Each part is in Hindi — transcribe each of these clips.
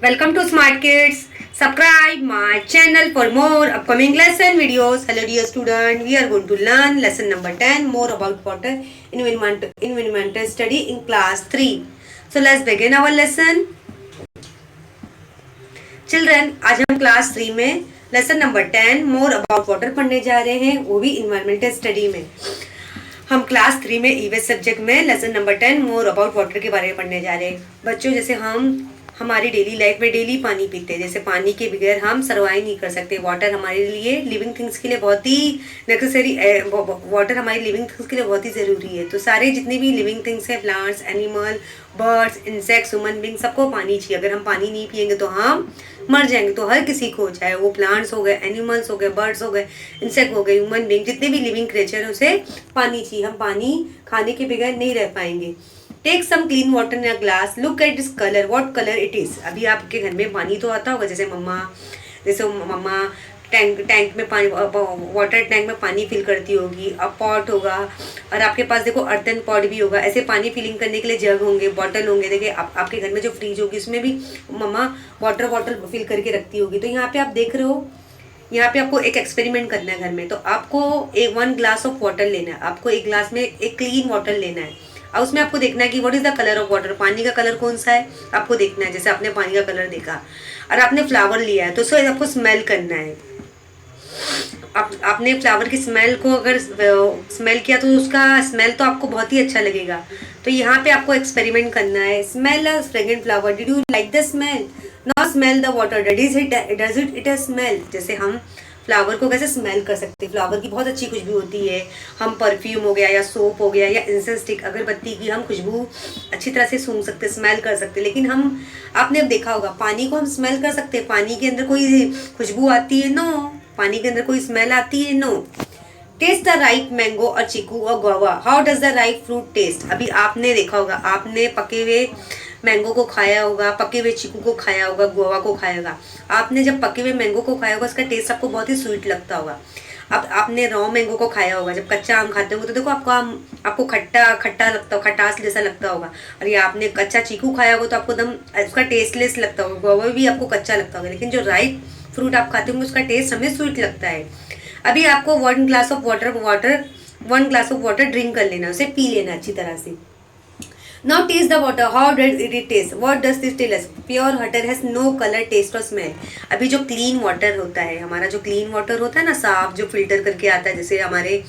Welcome to Smart Kids. Subscribe my channel for more upcoming lesson videos. Hello dear student, we are going to learn lesson number 10 more about water environmental study in class 3. So let's begin our lesson. Children, आज हम क्लास 3 में lesson number 10 more about water पढ़ने जा रहे हैं, वो भी इन्वायरमेंटल स्टडी में। हम क्लास 3 में ईवीएस सब्जेक्ट में lesson number 10 more about water के बारे में पढ़ने जा रहे हैं। बच्चों, जैसे हम हमारी डेली लाइफ में डेली पानी पीते हैं, जैसे पानी के बगैर हम सर्वाइव नहीं कर सकते। वाटर हमारे लिए लिविंग थिंग्स के लिए बहुत ही नेसेसरी, वाटर हमारी लिविंग थिंग्स के लिए बहुत ही ज़रूरी है। तो सारे जितने भी लिविंग थिंग्स हैं, plants, animal, birds, insects, human being, सबको पानी चाहिए। अगर हम पानी नहीं पियेंगे तो हम मर जाएंगे। तो हर किसी को, चाहे वो प्लांट्स हो गए, एनिमल्स हो गए, बर्ड्स हो गए, इंसेक्ट हो गए, ह्यूमन बींग, जितने भी लिविंग क्रिएचर है उसे पानी चाहिए। हम पानी खाने के बगैर नहीं रह पाएंगे। Take some clean water in a glass, look at this colour, what colour it is. अभी आपके घर में पानी तो आता होगा, जैसे मम्मा टैंक में पानी, वाटर टैंक में पानी फिल करती होगी। अब पॉट होगा और आपके पास देखो अर्थन पॉट भी होगा। ऐसे पानी फिलिंग करने के लिए जग होंगे, बॉटल होंगे। देखिए आपके घर में जो फ्रिज होगी उसमें भी मम्मा वाटर बॉटल फिल करके रखती होगी। तो यहाँ पे आप देख रहे हो, यहाँ पे आपको एक एक्सपेरिमेंट करना है घर में। तो आपको एक 1 ग्लास ऑफ वाटर लेना है। आपको एक ग्लास में एक क्लीन वाटर लेना है और उसमें आपको देखना है कि what is the colour of water, पानी का कलर कौन सा है आपको देखना है। जैसे आपने पानी का कलर देखा और आपने फ्लावर लिया है तो उसे आपको स्मेल करना है। आपने फ्लावर की स्मेल को अगर स्मेल किया तो उसका स्मेल तो आपको बहुत ही अच्छा लगेगा। तो यहाँ पे आपको एक्सपेरिमेंट करना है। Smell a fragrant flower, did you like the smell? Not smell the water, does it smell. जैसे हम फ्लावर को कैसे स्मेल कर सकते हैं, फ्लावर की बहुत अच्छी खुशबू होती है। हम परफ्यूम हो गया या सोप हो गया या इंसेंस स्टिक, अगरबत्ती की हम खुशबू अच्छी तरह से सूंघ सकते, स्मेल कर सकते। लेकिन हम, आपने अब देखा होगा, पानी को हम स्मेल कर सकते हैं? पानी के अंदर कोई खुशबू आती है? नो। पानी के अंदर कोई स्मेल आती है? No. Taste the ripe mango और चीकू और guava, how does the ripe fruit taste. अभी आपने देखा होगा, आपने पके हुए मैंगो को खाया होगा, पके हुए चीकू को खाया होगा, गुआवा को खाया होगा। आपने जब पके हुए मैंगो को खाया होगा उसका टेस्ट आपको बहुत ही स्वीट लगता होगा। अब आपने रॉ मैंगो को खाया होगा, जब कच्चा आम खाते होंगे तो देखो आपको खट्टा खट्टा लगता होगा, खटास जैसा लगता होगा। और ये आपने कच्चा चीकू खाया होगा तो आपको एकदम उसका टेस्टलेस लगता होगा, गुआवा भी आपको कच्चा लगता होगा। लेकिन जो राइप फ्रूट आप खाते होंगे उसका टेस्ट हमें स्वीट लगता है। अभी आपको 1 ग्लास ऑफ वाटर ड्रिंक कर लेना, उसे पी लेना अच्छी तरह से। Now taste the water. How does it taste? What does this tell us? Pure water has no color, taste or smell. अभी जो क्लीन वाटर होता है, हमारा जो क्लीन वाटर होता है ना, साफ जो फिल्टर करके आता है, जैसे हमारे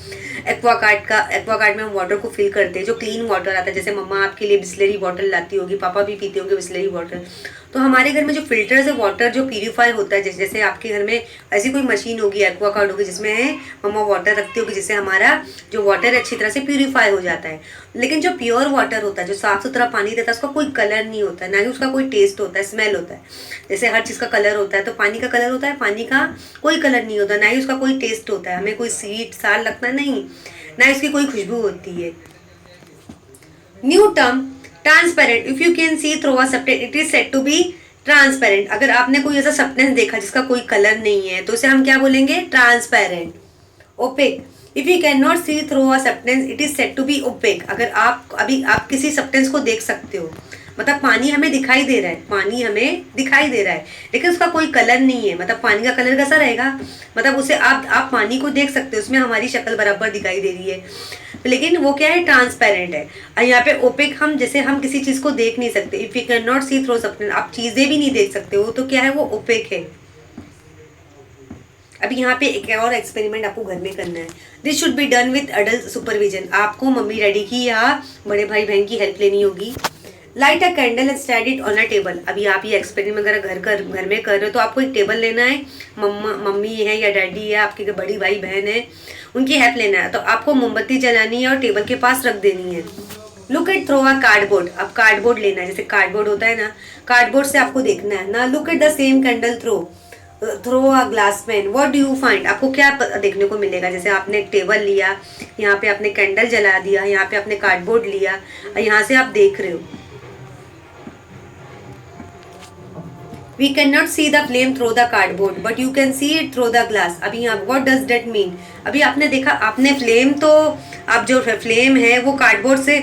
एक्वागार्ड में हम वाटर को फिल करते हैं, जो क्लीन वाटर आता है। जैसे मम्मा आपके लिए बिस्लरी वाटर लाती होगी, पापा भी पीते होंगे बिस्लरी वाटर। तो हमारे घर में जो फिल्टर्स है वाटर जो प्यूरीफाई होता है, जैसे आपके घर में ऐसी कोई मशीन होगी, एक्वागार्ड होगी, जिसमें मम्मा वाटर रखती होगी, जिससे हमारा जो वाटर अच्छी तरह से प्यूरीफाई हो जाता है। लेकिन जो प्योर वाटर होता है, जो साफ सुथरा पानी देता है, उसका कोई कलर नहीं होता है, ना ही उसका कोई टेस्ट होता है, स्मेल होता है। जैसे हर चीज़ का कलर होता है, तो पानी का कलर होता है, पानी का कोई कलर नहीं होता, ना ही उसका कोई टेस्ट होता है। हमें कोई स्वीट सार लगता नहीं, ना ही उसकी कोई खुशबू होती है। New term transparent, if you can see through a substance it is said to be transparent. अगर आपने कोई ऐसा सब्सटेंस देखा जिसका कोई कलर नहीं है तो उसे हम क्या बोलेंगे? Transparent. Opaque, if you can not see through a substance it is said to be opaque. अगर आप किसी सब्सटेंस को देख सकते हो, मतलब पानी हमें दिखाई दे रहा है, पानी हमें दिखाई दे रहा है लेकिन उसका कोई कलर नहीं है, मतलब पानी का कलर कैसा रहेगा? मतलब उसे आप पानी को देख सकते हो, उसमें हमारी शक्ल बराबर दिखाई दे रही है, लेकिन वो क्या है? ट्रांसपेरेंट है। और यहाँ पे ओपेक, हम जैसे हम किसी चीज को देख नहीं सकते। If you can not see through substance, आप चीजें भी नहीं देख सकते हो, तो क्या है? वो ओपेक है। अभी यहाँ पे एक और एक्सपेरिमेंट आपको घर में करना है। This should be done with adult supervision. आपको मम्मी डैडी की या बड़े भाई बहन की हेल्प लेनी होगी। Light a candle and stand it on a table. अभी आप ये एक्सपेरिमेंट अगर घर में कर रहे हो तो आपको एक टेबल लेना है, मम्मी है या डैडी है, आपकी बड़ी भाई बहन है, उनकी हेल्प लेना है। तो आपको मोमबत्ती जलानी है और टेबल के पास रख देनी है। Look at through a cardboard. अब कार्डबोर्ड लेना है, जैसे कार्डबोर्ड होता है ना, कार्डबोर्ड से आपको देखना है ना। Look at the same candle through a glass pane, what do you find. आपको क्या देखने को मिलेगा? जैसे आपने एक टेबल लिया, यहाँ पे आपने कैंडल जला दिया, यहाँ पे आपने कार्डबोर्ड लिया और यहाँ से आप देख रहे हो। We can not see the flame through the cardboard but you can see it through the glass. अभी यहाँ व्हाट डज दैट मीन? अभी आपने देखा, आपने फ्लेम तो, आप जो फ्लेम है वो कार्डबोर्ड से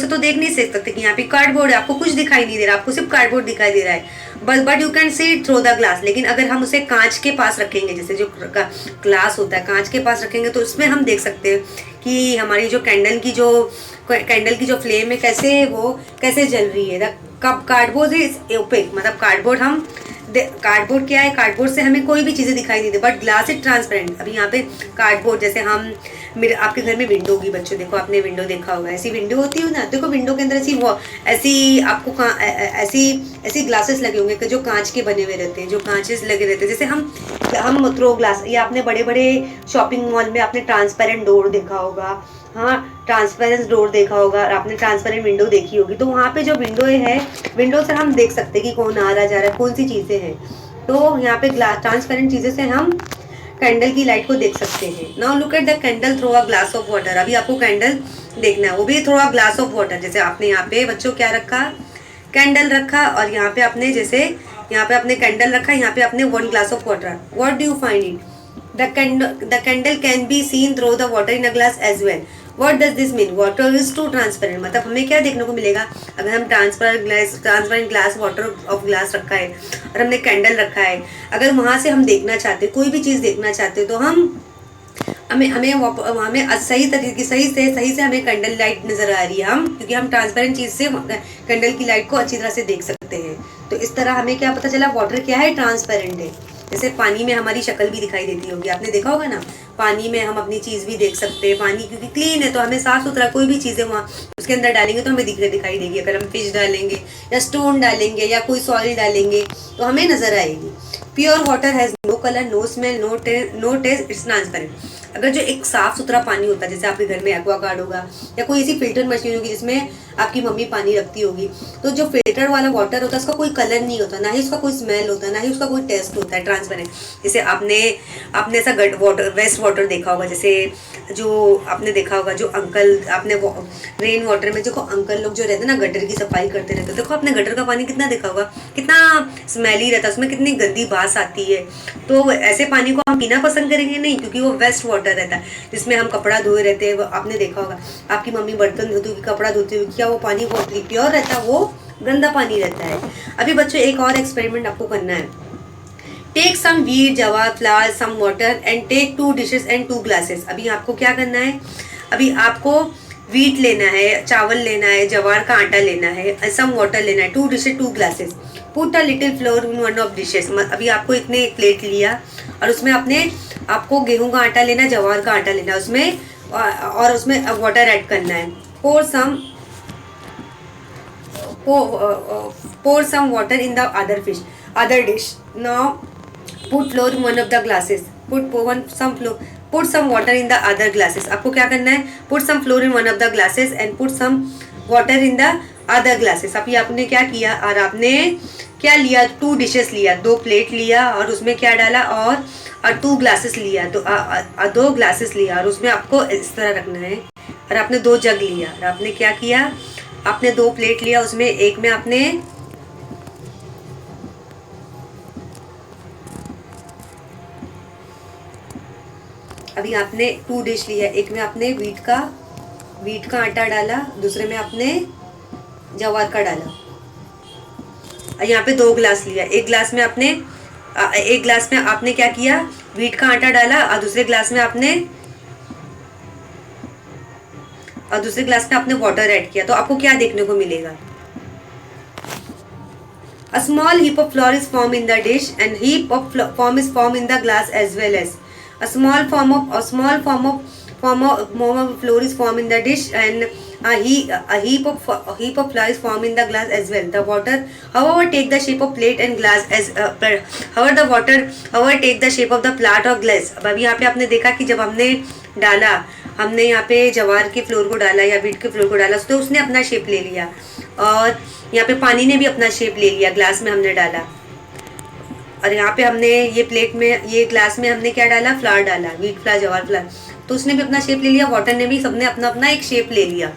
तो देख नहीं सकते कि यहाँ पे कार्डबोर्ड है, आपको कुछ दिखाई नहीं दे रहा, आपको सिर्फ कार्डबोर्ड दिखाई दे रहा है, but you can see it through the glass. लेकिन अगर हम उसे कांच के पास रखेंगे, जैसे जो ग्लास होता है कांच के पास रखेंगे, तो उसमें हम देख सकते हैं कि हमारी जो कैंडल की जो फ्लेम है कैसे जल रही है। कार्डबोर्ड इज ओपेक, मतलब कार्डबोर्ड क्या है, कार्डबोर्ड से हमें कोई भी चीज़ें दिखाई नहीं दे, बट ग्लास इज ट्रांसपेरेंट। अभी यहाँ पे कार्डबोर्ड, जैसे आपके घर में विंडो होगी बच्चों, देखो आपने विंडो देखा होगा, ऐसी विंडो होती है ना, देखो विंडो के अंदर ऐसी आपको ऐसी ग्लासेस लगे होंगे कि जो कांच के बने हुए रहते हैं, जो कांचेस लगे रहते हैं। जैसे हम थ्रो ग्लास, या आपने बड़े बड़े शॉपिंग मॉल में आपने ट्रांसपेरेंट डोर देखा होगा, हाँ ट्रांसपेरेंट डोर देखा होगा, और आपने ट्रांसपेरेंट विंडो देखी होगी, तो वहाँ पे जो विंडो से हम देख सकते हैं कि कौन आ रहा जा रहा है, कौन सी चीज़ें हैं। तो यहाँ पे ग्लास ट्रांसपेरेंट चीज़ें से हम कैंडल की लाइट को देख सकते हैं। Now look at the candle through a glass of water. अभी आपको कैंडल देखना है, वो भी through a glass of water. जैसे आपने यहाँ पे बच्चों क्या रखा, कैंडल रखा, और यहाँ पे आपने कैंडल रखा, यहाँ पे आपने 1 glass of water. What do you find it? The candle can be seen through the water in a glass as well. What does this mean? Water is too transparent, मतलब हमें क्या देखने को मिलेगा, अगर हम transparent glass water of glass रखा है और हमने कैंडल रखा है, अगर वहां से हम देखना चाहते, कोई भी चीज़ देखना चाहते, तो हमें सही से हमें कैंडल लाइट नजर आ रही है, क्योंकि हम ट्रांसपेरेंट चीज से कैंडल की लाइट को अच्छी तरह से देख सकते हैं। तो इस तरह हमें क्या पता चला, वाटर क्या है, ट्रांसपेरेंट है। जैसे पानी में हमारी शक्ल भी दिखाई देती होगी, आपने देखा होगा ना, पानी में हम अपनी चीज भी देख सकते हैं। पानी क्योंकि क्लीन है, तो हमें साफ सुथरा, कोई भी चीजें वहाँ उसके अंदर डालेंगे तो हमें दिखाई देगी। अगर हम फिश डालेंगे या स्टोन डालेंगे या कोई सॉइल डालेंगे तो हमें नजर आएगी। Pure water has no colour, no smell, no taste, it's transparent. अगर जो एक साफ सुथरा पानी होता है, जैसे आपके घर में एक्वागार्ड होगा या कोई ऐसी फिल्टर मशीन होगी जिसमें आपकी मम्मी पानी रखती होगी, तो जो फिल्टर वाला वाटर होता है उसका कोई कलर नहीं होता, ना ही उसका कोई स्मेल होता है, ना ही उसका कोई टेस्ट होता है, ट्रांसपेरेंट। जैसे आपने ऐसा वेस्ट वाटर देखा होगा, जैसे जो आपने देखा होगा, जो अंकल आपने रेन वाटर में जो अंकल लोग जो रहते हैं ना, गटर की सफाई करते रहते हैं, देखो आपने गटर का पानी कितना देखा होगा, कितना स्मेली रहता है, उसमें कितनी गंदी बास आती है। तो ऐसे पानी को हम पीना पसंद करेंगे नहीं, क्योंकि वो वेस्ट वाटर रहता है, जिसमें हम कपड़ा धोए रहते हैं। आपने देखा होगा आपकी मम्मी बर्तन धोती हुई, कपड़ा धोती हुई, क्या वो पानी बहुत प्योर रहता है? वो गंदा पानी रहता है। अभी बच्चों एक और एक्सपेरिमेंट आपको करना है। Take some wheat, jowar, flour, some water and take 2 dishes and 2 glasses. अभी आपको क्या करना है, अभी आपको व्हीट लेना है, चावल लेना है, जवार का आटा लेना है, सम वाटर लेना है, 2 dishes 2 glasses. Put a little floor in one of dishes. अभी आपको इतने एक प्लेट लिया और उसमें आपको गेहूं का आटा लेना, जवार का आटा लेना, उसमें वाटर ऐड करना है। pour some water in the other dish. Now put flour in one of the glasses. Put some water in the other glasses. आपको क्या करना है, put some flour in one of the glasses and put some water in the other glasses. अभी आपने क्या किया, और आपने क्या लिया, 2 डिशेस लिया, 2 प्लेट लिया और उसमें क्या डाला, और 2 ग्लासेस लिया, तो 2 ग्लासेस लिया, और उसमें आपको इस तरह रखना है। और आपने 2 जग लिया, और आपने क्या किया, आपने 2 प्लेट लिया, उसमें एक में आपने अभी आपने 2 डिश लिया, एक में आपने व्हीट का आटा डाला, दूसरे में आपने जवार का डाला। यहाँ पे 2 ग्लास लिया, एक ग्लास में आपने क्या किया, व्हीट का आटा डाला, और दूसरे ग्लास में आपने वाटर ऐड किया। तो आपको क्या देखने को मिलेगा, A small heap of flour is formed in the dish and heap of foam is formed in the glass as well as a small form of flour is formed in the dish and a heap of flour is formed in the glass as well. The water, however, take the shape of plate and glass as however take the shape of the plate or glass. अब अभी यहाँ पे आपने देखा कि जब हमने यहाँ पे जवार के फ्लोर को डाला या व्हीट के फ्लोर को डाला, तो उसने अपना शेप ले लिया, और यहाँ पे पानी ने भी अपना शेप ले लिया, ग्लास में हमने डाला, और यहाँ पे हमने ये ग्लास में हमने क्या डाला, फ्लावर डाला, व्हीट फ्लावर, जवार फ्लावर, तो उसने भी अपना शेप ले लिया, वाटर ने भी, सबने अपना अपना एक शेप ले लिया।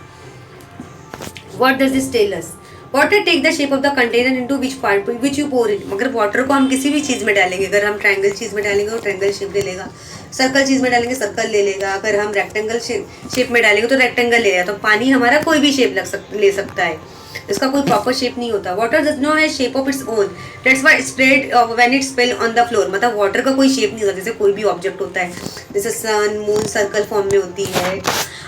What does this tell us? Water take the shape of the container into which part which you pour it. मगर वाटर को हम किसी भी चीज़ में डालेंगे, अगर हम ट्रायंगल चीज़ में डालेंगे तो ट्रायंगल शेप ले लेगा, सर्कल चीज़ में डालेंगे सर्कल ले लेगा, अगर हम रेक्टेंगल शेप में डालेंगे तो रेक्टेंगल ले लेगा। तो पानी हमारा कोई भी शेप ले सकता है, इसका कोई प्रॉपर शेप नहीं होता। Water does not have shape of its own, that's why spread when it spill on the floor. मतलब वाटर का कोई शेप नहीं होता, जैसे कोई भी ऑब्जेक्ट होता है, जैसे सन मून सर्कल फॉर्म में होती है।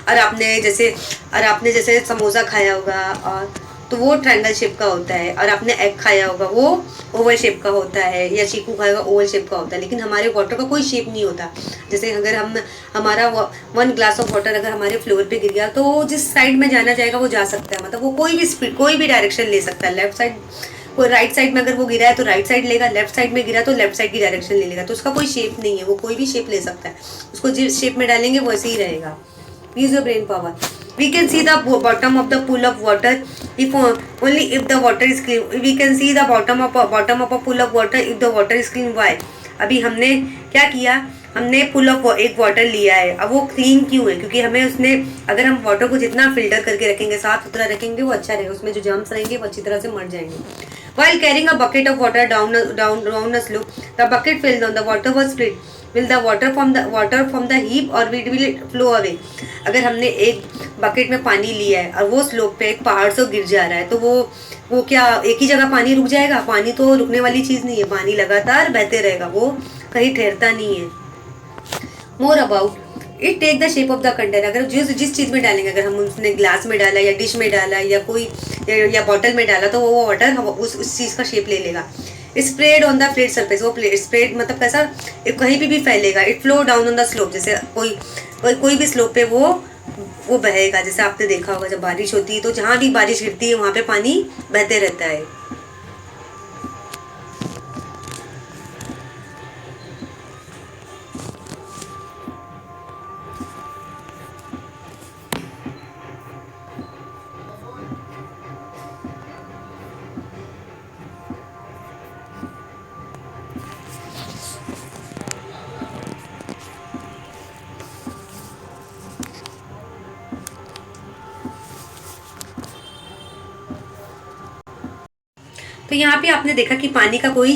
और आपने जैसे समोसा खाया होगा और तो वो ट्रायंगल शेप का होता है, और आपने एग खाया होगा वो ओवल शेप का होता है, या चीकू खाया होगा ओवल शेप का होता है। लेकिन हमारे वाटर का कोई शेप नहीं होता। जैसे अगर हमारा 1 ग्लास ऑफ वाटर अगर हमारे फ्लोर पे गिर गया तो जिस साइड में जाना चाहेगा वो जा सकता है। मतलब वो कोई भी डायरेक्शन ले सकता है। लेफ्ट साइड कोई राइट साइड में अगर वो गिरा है तो राइट साइड लेगा, लेफ्ट साइड में गिरा तो लेफ्ट साइड की डायरेक्शन ले लेगा। तो उसका कोई शेप नहीं है, वो कोई भी शेप ले सकता है, उसको जिस शेप में डालेंगे वैसे ही रहेगा। Use your brain power. We can see the bottom of the pool of water if only if the water is clean. We can see the bottom of a pool of water if the water is clean. Why? अभी हमने क्या किया, हमने पुल ऑफ एक वाटर लिया है। अब वो क्लीन क्यों है? क्योंकि हमें उसने, अगर हम वाटर को जितना फिल्टर करके रखेंगे, साफ सुथरा रखेंगे, वो अच्छा रहेगा, उसमें जो जर्म्स रहेंगे वो अच्छी तरह से मर जाएंगे। While carrying a bucket of water down a slope, the bucket fell down. The water was split. Will the water from the heap or will it flow away? अगर हमने एक बकेट में पानी लिया है और वो स्लोप पे एक पहाड़ से गिर जा रहा है तो वो क्या एक ही जगह पानी रुक जाएगा? पानी तो रुकने वाली चीज़ नहीं है, पानी लगातार बहते रहेगा, वो कहीं ठहरता नहीं है। More about it take the shape of the container. अगर जिस चीज़ में डालेंगे, अगर हम उसने ग्लास में डाला या डिश में डाला या बॉटल में डाला तो वो वाटर उस चीज़ का शेप ले लेगा। Spread on the flat surface, वो स्प्रेड मतलब कैसा, कहीं पे भी फैलेगा। It flow down on the slope, जैसे कोई भी स्लोप पे वो बहेगा। जैसे आपने देखा होगा जब बारिश होती है तो जहाँ भी बारिश गिरती है वहाँ पे पानी बहते रहता है। तो यहाँ पे आपने देखा कि पानी का कोई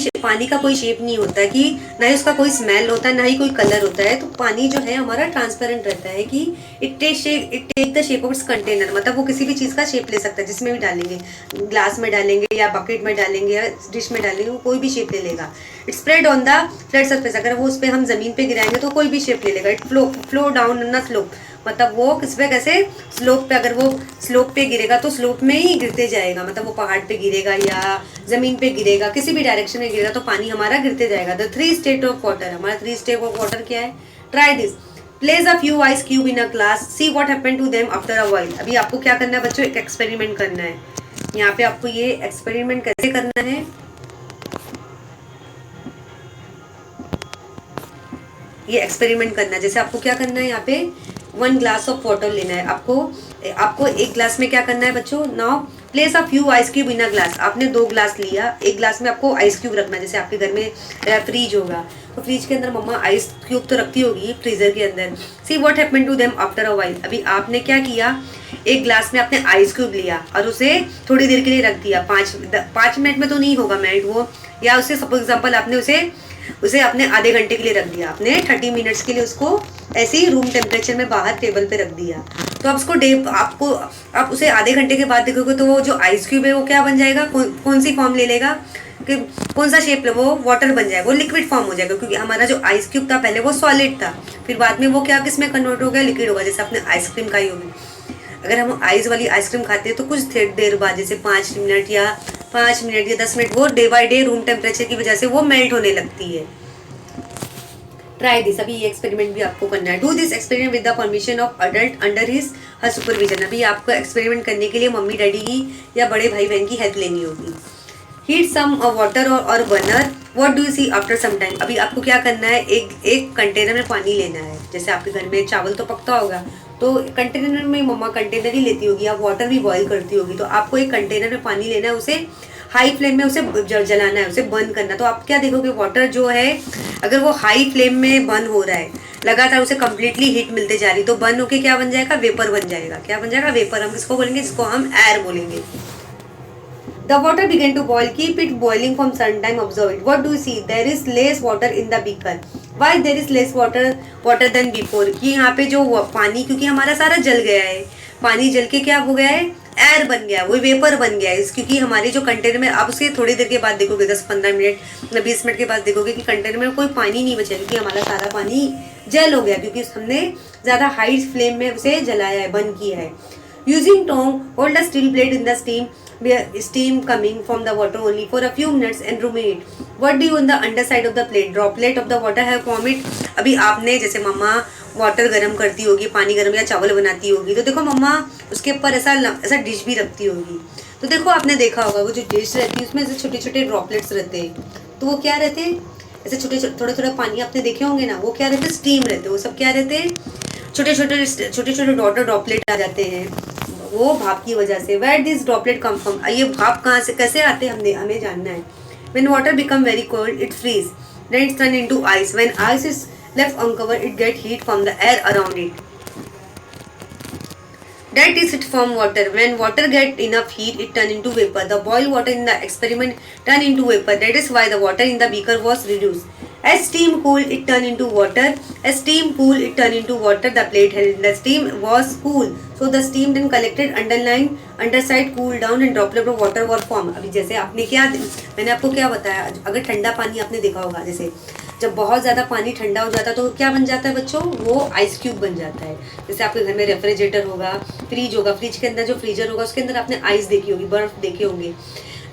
शेप नहीं होता, कि ना ही उसका कोई स्मेल होता है, ना ही कोई कलर होता है। तो पानी जो है हमारा ट्रांसपेरेंट रहता है, कि it take the shape of its container. मतलब वो किसी भी चीज़ का शेप ले सकता है, जिसमें भी डालेंगे, ग्लास में डालेंगे या बकेट में डालेंगे या डिश में डालेंगे, वो कोई भी शेप ले लेगा। It spread on the flat surface, अगर वो उस पर हम जमीन पे गिराएंगे तो कोई भी शेप ले लेगा। It flow down on the slope, मतलब वो किस पे कैसे स्लोप पे, अगर वो स्लोप पे गिरेगा तो स्लोप में ही गिरते जाएगा। मतलब वो पहाड़ पे गिरेगा या जमीन पे गिरेगा, किसी भी डायरेक्शन में गिरेगा तो पानी हमारा गिरते जाएगा। द 3 स्टेट ऑफ वाटर, हमारा 3 स्टेट ऑफ वाटर क्या है? Try this, place a few ice cube in a glass, see what happened to them after a while. अभी आपको क्या करना है बच्चों? एक एक्सपेरिमेंट करना है। यहाँ पे आपको ये एक्सपेरिमेंट कैसे करना है, ये एक्सपेरिमेंट करना है। जैसे आपको क्या करना है, यहाँ पे 1 ग्लास ऑफ वाटर लेना है। आपको एक ग्लास में क्या करना है बच्चों? Now place a few ice cube in a glass. आपने 2 ग्लास लिया, एक ग्लास में आपको आइस क्यूब रखना है। जैसे आपके घर में फ्रीज होगा तो फ्रिज के अंदर मम्मा आइस क्यूब तो रखती होगी फ्रीजर के अंदर। See what happened to them after a while. अभी आपने क्या किया, एक ग्लास में आपने आइस क्यूब लिया और उसे थोड़ी देर के लिए रख दिया। 5 मिनट में तो नहीं होगा मेल्ट वो, या उसे सपोज एग्जाम्पल आपने उसे अपने आधे घंटे के लिए रख दिया, आपने 30 मिनट्स के लिए उसको ऐसे ही रूम टेम्परेचर में बाहर टेबल पे रख दिया। तो आप उसे आधे घंटे के बाद देखोगे तो वो जो आइस क्यूब है वो क्या बन जाएगा, कौन सी फॉर्म ले लेगा, कि कौन सा शेप, वो वाटर बन जाएगा, वो लिक्विड फॉर्म हो जाएगा। क्योंकि हमारा जो आइस क्यूब था पहले वो सॉलिड था, फिर बाद में वो क्या किस में कन्वर्ट हो गया, लिक्विड होगा। जैसे आपने आइसक्रीम खाई होगी, अगर हम आइस वाली आइसक्रीम खाते हैं तो कुछ देर बाद, जैसे 5 मिनट या 10 मिनट, वो day by day room temperature की वजह से वो मेल्ट होने लगती है। ट्राई दिस, अभी ये एक्सपेरिमेंट भी आपको करना है। Do this experiment with the permission of adult under her supervision. अभी आपको एक्सपेरिमेंट करने के लिए मम्मी डैडी की या बड़े भाई बहन की हेल्प लेनी होगी। हीट सम वाटर और burner, what do you see after some time. अभी आपको क्या करना है, एक कंटेनर में पानी लेना है। जैसे आपके घर में चावल तो पकता होगा तो कंटेनर में मम्मा कंटेनर ही लेती होगी, आप वाटर भी बॉईल करती होगी। तो आपको एक कंटेनर में पानी लेना है, उसे हाई फ्लेम में उसे जलाना है, उसे बर्न करना। तो आप क्या देखोगे, वाटर जो है अगर वो हाई फ्लेम में बर्न हो रहा है, लगातार उसे कंप्लीटली हीट मिलते जा रही, तो बर्न होके क्या बन जाएगा, वेपर बन जाएगा। क्या बन जाएगा, वेपर। हम किसको बोलेंगे, जिसको हम एयर बोलेंगे। The water began to boil. Keep it boiling from some time. Observe it. What do you see? There is less water in the beaker. Why there is less water than before? कि यहाँ पे जो पानी, क्योंकि हमारा सारा जल गया है, पानी जल के क्या हो गया है, एयर बन गया है, वो वेपर बन गया है। क्योंकि हमारे जो कंटेनर में, आप उसके थोड़ी देर के बाद देखोगे, 10-15 मिनट 20 मिनट के बाद देखोगे कि कंटेनर में कोई पानी नहीं बचा, क्योंकि हमारा सारा पानी जल हो गया, क्योंकि हमने ज़्यादा हाई फ्लेम में उसे जलाया है, बंद किया है। Using tong hold a steel plate in the steam coming from the water only for a few minutes and ruminate. What do you on the underside of the plate? Droplet of the water have formed it. अभी आपने जैसे मम्मा वाटर गर्म करती होगी, पानी गर्म या चावल बनाती होगी, तो देखो मम्मा उसके ऊपर ऐसा डिश भी रखती होगी। तो देखो आपने देखा होगा वो जो डिश रहती है उसमें ऐसे छोटे छोटे ड्रॉपलेट्स रहते हैं। तो वो क्या रहते हैं, ऐसे छोटे थोड़े पानी आपने देखे होंगे ना, वो क्या रहते हैं, स्टीम रहते हैं। वो सब क्या रहते हैं, छोटे छोटे ड्रॉपलेट आ जाते हैं, वो भाप की वजह से। Where this droplet come from, ये भाप कहाँ से कैसे आते हैं हमें जानना है। When water become very cold it freeze, then it's turn into ice. When ice is left uncovered it get heat from the air around it, that is it from water. When water get enough heat it turn into vapor. The boiled water in the experiment turn into vapor. That is why the water in the beaker was reduced. As steam cooled it turned into water. As steam cooled it turned into water. The plate held. The steam was cool, so the steam then collected underside cooled down and droplet of water were formed. अभी जैसे आपने क्या, मैंने आपको क्या बताया, अगर ठंडा पानी आपने देखा होगा, जैसे जब बहुत ज़्यादा पानी ठंडा हो जाता है तो क्या बन जाता है बच्चों, वो आइस क्यूब बन जाता है। जैसे आपके घर में रेफ्रिजरेटर होगा, फ्रिज होगा, फ्रिज के अंदर जो फ्रीजर होगा उसके अंदर आपने आइस देखी होगी, बर्फ देखे होंगे।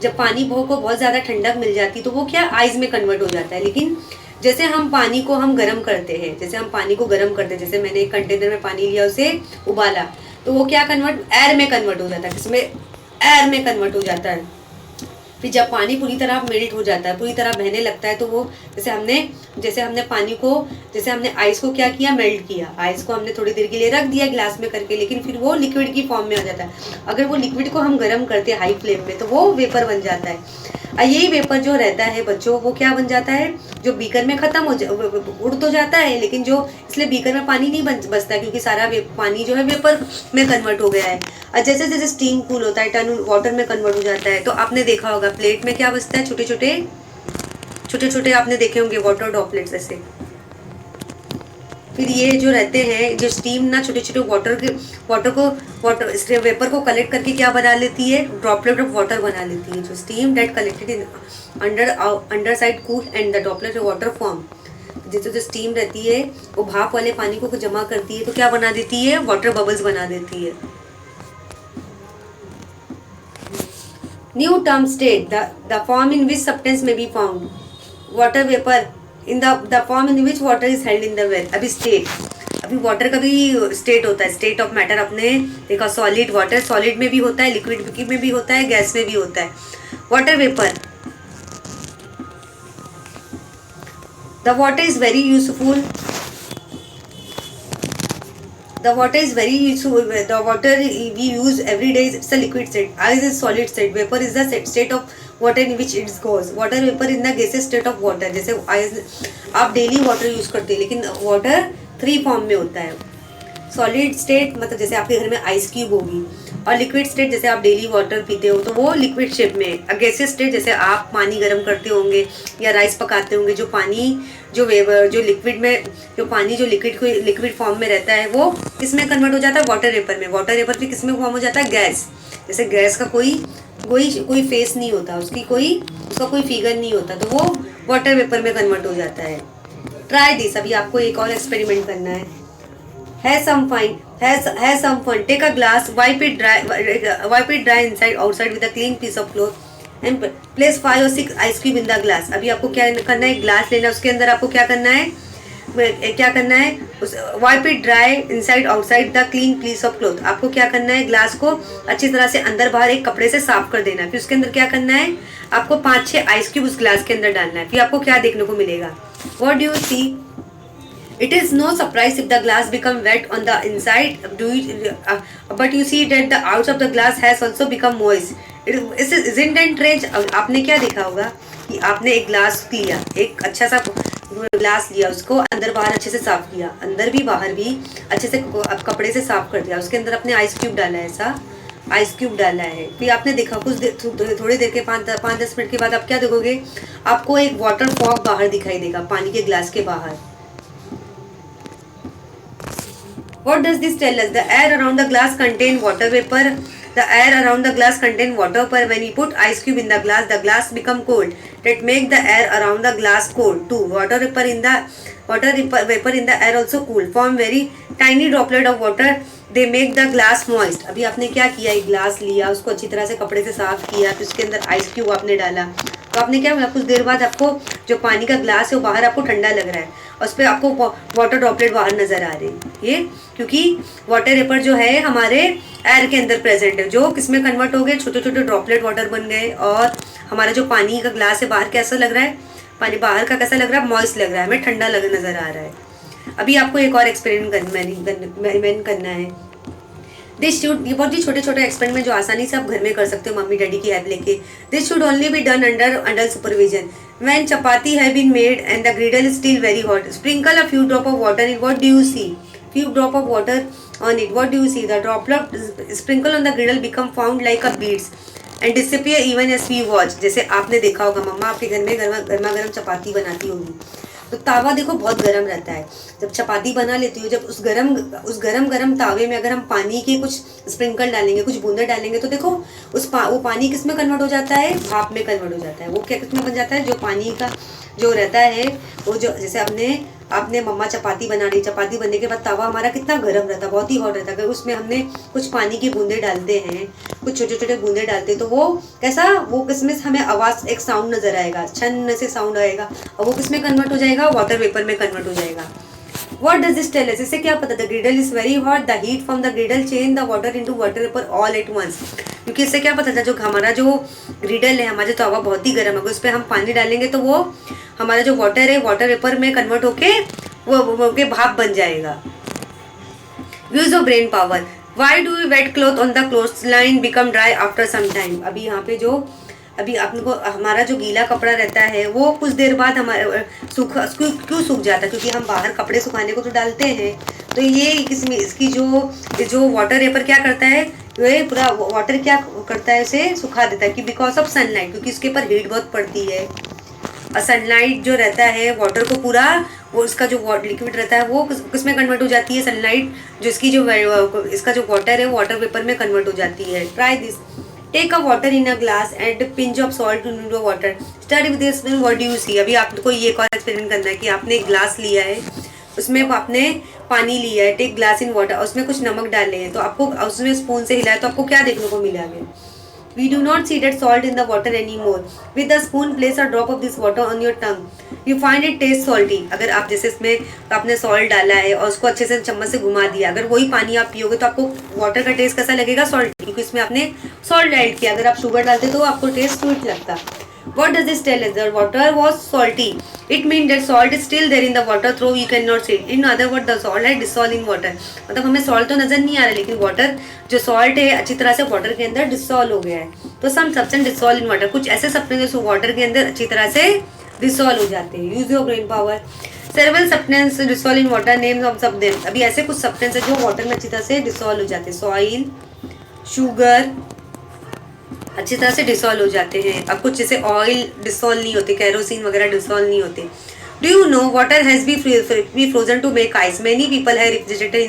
जब पानी को बहुत ज़्यादा ठंडक मिल जाती तो वो क्या आइस में कन्वर्ट हो जाता है। लेकिन जैसे हम पानी को गर्म करते हैं, जैसे मैंने एक कंटेनर में पानी लिया, उसे उबाला, तो वो क्या एयर में कन्वर्ट हो जाता है, किसमें, एयर में कन्वर्ट हो जाता है। फिर जब पानी पूरी तरह मेल्ट हो जाता है, पूरी तरह बहने लगता है, तो वो जैसे हमने पानी को, जैसे हमने आइस को क्या किया, मेल्ट किया, आइस को हमने थोड़ी देर के लिए रख दिया ग्लास में करके, लेकिन फिर वो लिक्विड की फॉर्म में आ जाता है। अगर वो लिक्विड को हम गर्म करते हैं हाई फ्लेम में तो वो वेपर बन जाता है। यही वेपर जो रहता है बच्चों, वो क्या बन जाता है, जो बीकर में खत्म उड़ तो जाता है, लेकिन जो इसलिए बीकर में पानी नहीं बचता, क्योंकि सारा पानी जो है वेपर में कन्वर्ट हो गया है। और जैसे जैसे स्टीम कूल होता है टर्न वाटर में कन्वर्ट हो जाता है। तो आपने देखा होगा प्लेट में क्या बचता है, छोटे छोटे आपने देखे होंगे वाटर ड्रॉपलेट्स ऐसे। फिर ये जो रहते हैं, जो स्टीम ना छोटे छोटे वेपर को कलेक्ट करके क्या बना लेती है, ड्रॉपलेट ऑफ वाटर बना लेती है। जो steam that collected in under side cool and the droplet of water form, जैसे जो स्टीम रहती है वो भाप वाले पानी को जमा करती है, तो क्या बना देती है, वाटर बबल्स बना देती है। New term state the form in which substance may be found, water vapour in the form in which water is held in the well. अभी स्टेट, अभी वाटर का भी स्टेट होता है, स्टेट ऑफ मैटर आपने देखा, सॉलिड वाटर सॉलिड में भी होता है, लिक्विड में भी होता है, गैस में भी होता है। Water vapour, the water is very useful, the water is very useful, the water we use every day is a liquid state, ice is solid state, vapor is the state of water in which it goes, water vapor in the gaseous state of water। जैसे आइस आप डेली वाटर यूज करते हैं, लेकिन वाटर 3 फॉर्म में होता है। सॉलिड स्टेट मतलब जैसे आपके घर में आइस क्यूब होगी, और लिक्विड स्टेट जैसे आप डेली वाटर पीते हो तो वो लिक्विड शेप में। गैसियस स्टेट जैसे आप पानी गर्म करते होंगे या राइस पकाते होंगे, जो पानी जो लिक्विड में, जो पानी जो लिक्विड फॉर्म में रहता है वो किस में कन्वर्ट हो जाता है, वाटर वेपर में। वाटर वेपर भी किस में फॉर्म हो जाता है, गैस। जैसे गैस का कोई फेस नहीं होता, उसका कोई फिगर नहीं होता, तो वो वाटर वेपर में कन्वर्ट हो जाता है। ट्राई दिस, अभी आपको एक और एक्सपेरिमेंट करना है। Have some fun. Take a glass, wipe it dry inside outside with a clean piece of cloth and place 5 or 6 ice cube in the glass. अभी आपको क्या करना है, ग्लास लेना, उसके अंदर आपको क्या करना है, wipe it dry inside outside the clean piece of cloth. आपको क्या करना है, ग्लास को अच्छी तरह से अंदर बाहर एक कपड़े से साफ कर देना है। फिर उसके अंदर क्या करना है, आपको 5-6 आइस क्यूब उस ग्लास के अंदर डालना है। फिर आपको क्या देखने को मिलेगा, what do you see, it is no surprise if the glass become wet on the inside, but you see that the outs of the glass has also become moist. Isn't that strange? आपने क्या देखा होगा कि आपने एक ग्लास लिया, एक अच्छा सा ग्लास लिया, उसको अंदर बाहर अच्छे से साफ किया, अंदर भी बाहर भी अच्छे से कपड़े से साफ कर दिया, उसके अंदर अपने आइस क्यूब डाला ऐसा, आइस क्यूब डाला है। फिर आपने देखा थोड़ी देर के 5-10 मिनट के बाद आप क्या देखोगे, आपको एक वाटर फॉग बाहर दिखाई देगा, पानी के ग्लास के बाहर। What does this tell us? The air around the glass contain water vapor. The air around the glass contain water vapor. When you put ice cube in the glass become cold. That make the air around the glass cold too. Water vapor in the air also cool. Form very tiny droplet of water. They make the glass moist. अभी आपने क्या किया, एक ग्लास लिया, उसको अच्छी तरह से कपड़े से साफ किया, फिर उसके अंदर आइस क्यूब आपने डाला, तो आपने क्या हुआ, कुछ देर बाद आपको जो पानी का ग्लास है वो बाहर आपको ठंडा लग रहा है और उस पर आपको वाटर ड्रॉपलेट बाहर नजर आ रहे हैं। ये क्योंकि वाटर वेपर जो है हमारे एयर के अंदर प्रेजेंट है, जो किसमें कन्वर्ट हो गए, छोटे छोटे ड्रॉपलेट वाटर बन गए और हमारा जो पानी का ग्लास है बाहर कैसा लग रहा है, पानी बाहर का कैसा लग रहा है, मॉइस्ट लग रहा है, हमें ठंडा नजर आ रहा है। अभी आपको एक और एक्सपेरिमेंट करना है। दिस शुड, ये बहुत ही छोटे छोटे एक्सपेरिमेंट जो आसानी से आप घर में कर सकते हो मम्मी डैडी की हेल्प लेके। This should only be done under supervision. When chapati have been made and the griddle is still very hot, sprinkle a few drop of water in. What do you see? Few drop of water on it. What do you see? The droplet sprinkle on the griddle become found like a beads and disappear even as we watch. जैसे आपने देखा होगा मम्मा आपके घर में गर्मा गर्म चपाती बनाती होगी, तो तावा देखो बहुत गर्म रहता है। जब चपाती बना लेती हो, जब उस गरम तावे में अगर हम पानी के कुछ स्प्रिंकल डालेंगे, कुछ बूंदे डालेंगे, तो देखो वो पानी किस में कन्वर्ट हो जाता है, भाप में कन्वर्ट हो जाता है। वो क्या किस में बन जाता है, जो पानी का जो रहता है वो, जो जैसे आपने मम्मा चपाती बना ली, चपाती बनने के बाद तवा हमारा कितना गर्म रहता है, बहुत ही हॉट रहता है। अगर उसमें हमने कुछ पानी के बूंदे डालते हैं, कुछ छोटे छोटे बूंदे डालते हैं, तो वो कैसा, वो किसमें हमें आवाज़, एक साउंड नजर आएगा, छन से साउंड आएगा और वो किसमें कन्वर्ट हो जाएगा, वाटर वेपर में कन्वर्ट हो जाएगा। What does this tell us? इससे क्या पता, the griddle is very hot, the heat from the griddle change the water into water vapor all at once. क्योंकि इससे क्या पता था, जो हमारा जो ग्रिडल है, हमारा जो तवा बहुत ही गर्म है, उस पर हम पानी डालेंगे तो वो हमारा जो वाटर है वाटर वेपर में कन्वर्ट होके वो के भाप बन जाएगा। Use of brain power. Why do wet cloth on the cloth line become dry after some time. अभी यहाँ पे जो अभी आपको हमारा जो गीला कपड़ा रहता है वो कुछ देर बाद हमारा क्यों सूख जाता है, क्योंकि हम बाहर कपड़े सुखाने को तो डालते हैं, तो ये इसकी जो वाटर वेपर क्या करता है, ये पूरा वाटर क्या करता है, उसे सुखा देता है कि बिकॉज ऑफ सनलाइट, क्योंकि इसके ऊपर हीट बहुत पड़ती है और सनलाइट जो रहता है वाटर को पूरा, वो इसका जो लिक्विड रहता है वो किसमें कन्वर्ट हो जाती है, सनलाइट जो इसका जो वाटर है वाटर वेपर में कन्वर्ट हो जाती है। Try this. Take a water in a glass and pinch of salt into water, start with this, what do you see. अभी आपको ये एक और एक्सपेरिमेंट करना है कि आपने एक ग्लास लिया है, उसमें आपने पानी लिया है, टेक ग्लास इन वाटर, उसमें कुछ नमक डाले हैं, तो आपको उसमें स्पून से हिलाया तो आपको क्या देखने को मिला है, We do not see that salt in the water anymore. With the spoon, place a drop of this water on your tongue. You find it taste salty. अगर आप जैसे इसमें आपने सॉल्ट डाला है और उसको अच्छे से चम्मच से घुमा दिया, अगर वही पानी आप पियोगे तो आपको वाटर का टेस्ट कैसा लगेगा, सॉल्टी, क्योंकि इसमें आपने सॉल्ट ऐड किया। अगर आप शुगर डालते तो आपको टेस्ट स्वीट लगता। What does this tell us? The water was salty. It means that salt is still there in the water, though you cannot see it. In other words, the salt had dissolved in water. मतलब हमें सॉल्ट तो नजर नहीं आ रहा, लेकिन वाटर जो सॉल्ट है अच्छी तरह से वाटर के अंदर डिसॉल्व हो गया है। तो some substance dissolve in water, कुछ ऐसे सब्सटेंस जो वाटर के अंदर अच्छी तरह से डिसॉल्व हो जाते हैं। Use your brain power. Several substance dissolve in water, names of सब देम। अभी ऐसे कुछ सब्सटेंस है जो वाटर में अच्छी तरह से डिसॉल्व हो जाते हैं। सॉइल, शुगर अच्छी तरह से डिसॉल्व हो जाते हैं। अब कुछ जैसे ऑयल डिसॉल्व नहीं होते, कैरोसिन वगैरह डिसॉल्व नहीं होते। Do you know water has be frozen to make ice. Many people है refrigerator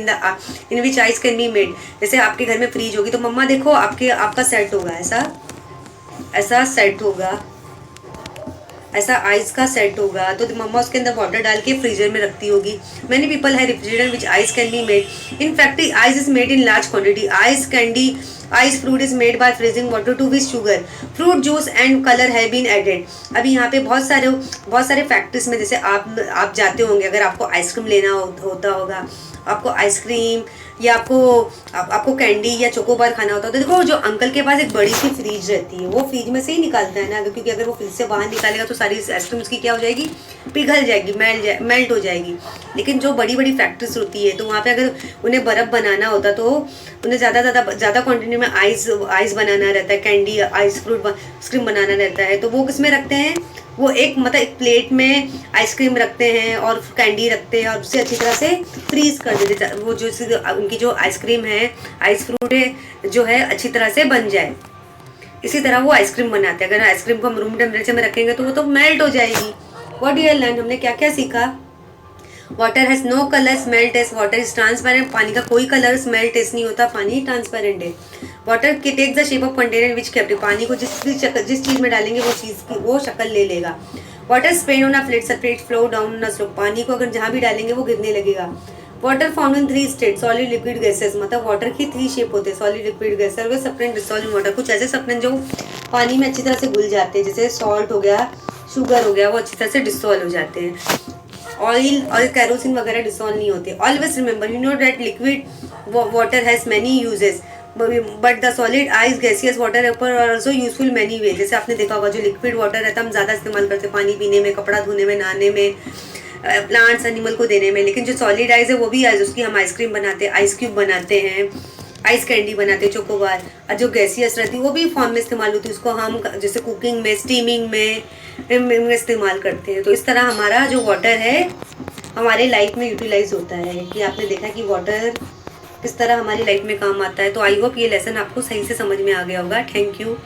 in which ice can be made. जैसे आपके घर में फ्रीज होगी तो मम्मा देखो आपका सेट होगा, ऐसा सेट होगा, ऐसा आइस का सेट होगा, तो मम्मा उसके अंदर वाटर डाल के फ्रीजर में रखती होगी। मेनी पीपल है refrigerator which ice can be made. In fact ice is made in large quantity. Ice fruit is made by freezing water to which sugar, fruit juice and colour है बीन एडेड। अभी यहाँ पे बहुत सारे फैक्ट्रीज में जैसे आप जाते होंगे, अगर आपको आइसक्रीम लेना होता होगा, आपको आइसक्रीम या आपको कैंडी या चोकोबार खाना होता है, तो देखो जो अंकल के पास एक बड़ी सी फ्रीज रहती है, वो फ्रीज में से ही निकालता है ना, क्योंकि अगर वो फ्रीज से बाहर निकालेगा तो सारी आइसक्रीम उसकी क्या हो जाएगी, पिघल जाएगी, मेल्ट हो जाएगी। लेकिन जो बड़ी बड़ी फैक्ट्रीज होती है तो वहाँ पे अगर उन्हें बर्फ़ बनाना होता तो उन्हें ज़्यादा क्वान्टिटी में आइस बनाना रहता है, कैंडी आइस फ्रूट आइसक्रीम बनाना रहता है, तो वो किस में रखते हैं, वो एक मतलब एक प्लेट में आइसक्रीम रखते हैं और कैंडी रखते हैं और उसे अच्छी तरह से फ्रीज कर देते हैं, वो जो उनकी जो आइसक्रीम है, आइस फ्रूट है जो है, अच्छी तरह से बन जाए। इसी तरह वो आइसक्रीम बनाते हैं। अगर आइसक्रीम को हम रूम टेम्परेचर में रखेंगे तो वो तो मेल्ट हो जाएगी। व्हाट यू लर्न, हमने क्या क्या सीखा? Water has no colour, smell taste, water is transparent, पानी का कोई कलर स्मेल टेस्ट नहीं होता, पानी ट्रांसपेरेंट है। वाटर के take the shape of container which kept, पानी को जिस चीज में डालेंगे वो चीज की वो शक्ल ले लेगा। Water spread on a flat surface flow down on a slope, पानी को अगर जहाँ भी डालेंगे वो गिरने लगेगा। Water found in 3 state, solid liquid gases, मतलब वाटर की 3 शेप होते हैं, सॉलिड लिक्विड गैस और सप्रेंट डिसॉल्व इन वाटर। कुछ ऐसे सप्रेंट जो पानी में अच्छी तरह से घुल जाते हैं, जैसे सॉल्ट हो गया, शुगर हो गया, वो अच्छी तरह से डिसॉल्व हो जाते हैं। ऑयल और कैरोसिन वगैरह डिसॉल्व नहीं होते। Always remember you know that liquid water has many uses but the solid ice gaseous water are also useful many way. जैसे आपने देखा होगा जो लिक्विड वाटर रहता है हम ज़्यादा इस्तेमाल करते हैं पानी पीने में, कपड़ा धोने में, नहाने में, प्लांट्स एनिमल को देने में। लेकिन जो सॉलिड आइस है वो भी आइस, उसकी हम आइसक्रीम बनाते हैं, आइस क्यूब बनाते हैं, आइस कैंडी बनाते हैं, चोकोबार। और जो गैसियस रहती है वो भी फॉर्म में इस्तेमाल होती है, उसको हम जैसे कुकिंग में, स्टीमिंग में इस्तेमाल करते हैं। तो इस तरह हमारा जो वाटर है हमारे लाइफ में यूटिलाइज होता है कि आपने देखा कि वाटर किस तरह हमारी लाइफ में काम आता है। तो आई होप ये लेसन आपको सही से समझ में आ गया होगा। Thank you.